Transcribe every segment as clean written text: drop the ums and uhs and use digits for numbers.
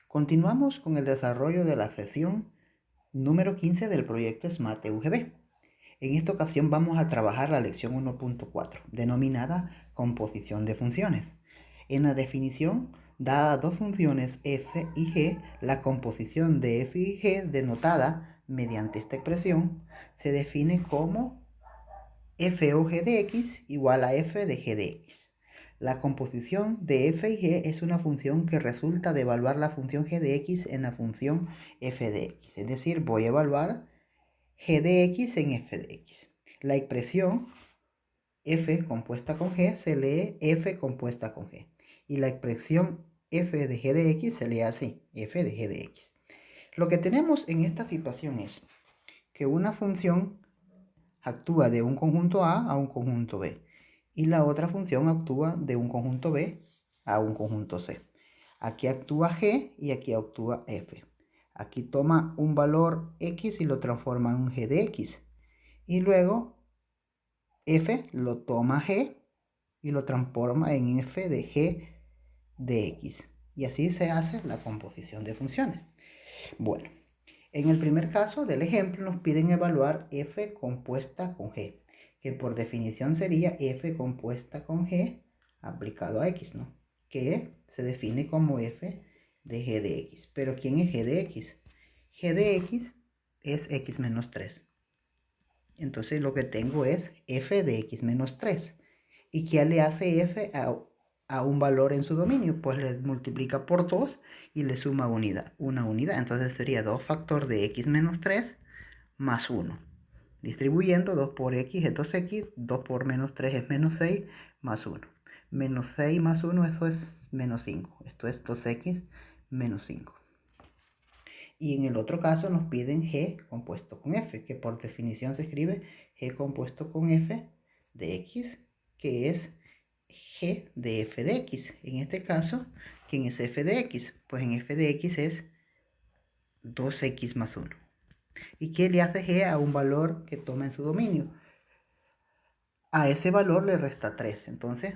Continuamos con el desarrollo de la sección número 15 del proyecto Smart UGB. En esta ocasión vamos a trabajar la lección 1.4, denominada composición de funciones. En la definición, dadas dos funciones f y g, la composición de f y g, denotada mediante esta expresión, se define como f o g de x igual a f de g de x. La composición de f y g es una función que resulta de evaluar la función g de x en la función f de x. Es decir, voy a evaluar g de x en f de x. La expresión f compuesta con g se lee f compuesta con g. Y la expresión f de g de x se lee así, f de g de x. Lo que tenemos en esta situación es que una función actúa de un conjunto A a un conjunto B. Y la otra función actúa de un conjunto B a un conjunto C. Aquí actúa G y aquí actúa F. Aquí toma un valor X y lo transforma en un G de X. Y luego F lo toma G y lo transforma en F de G de X. Y así se hace la composición de funciones. Bueno, en el primer caso del ejemplo nos piden evaluar f compuesta con g, que por definición sería f compuesta con g aplicado a x, ¿no? Que se define como f de g de x. Pero ¿quién es g de x? G de x es x menos 3. Entonces lo que tengo es f de x menos 3. ¿Y qué le hace f a un valor en su dominio? Pues le multiplica por 2 y le suma una unidad. Entonces sería 2 factor de x menos 3 más 1. Distribuyendo 2 por x es 2x, 2 por menos 3 es menos 6, más 1. Menos 6 más 1, eso es menos 5. Esto es 2x menos 5. Y en el otro caso nos piden g compuesto con f, que por definición se escribe g compuesto con f de x, que es g de f de x. En este caso, ¿quién es f de x? Pues en f de x es 2x más 1. ¿Y qué le hace g a un valor que toma en su dominio? A ese valor le resta 3. Entonces,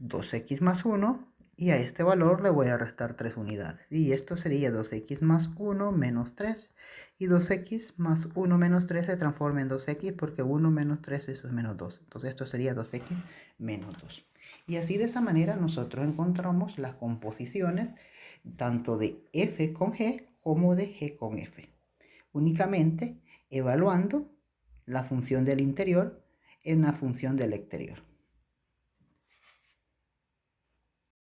2x más 1. Y a este valor le voy a restar 3 unidades. Y esto sería 2x más 1 menos 3. Y 2x más 1 menos 3 se transforma en 2x porque 1 menos 3 eso es menos 2. Entonces esto sería 2x menos 2. Y así de esa manera nosotros encontramos las composiciones tanto de f con g como de g con f. Únicamente evaluando la función del interior en la función del exterior.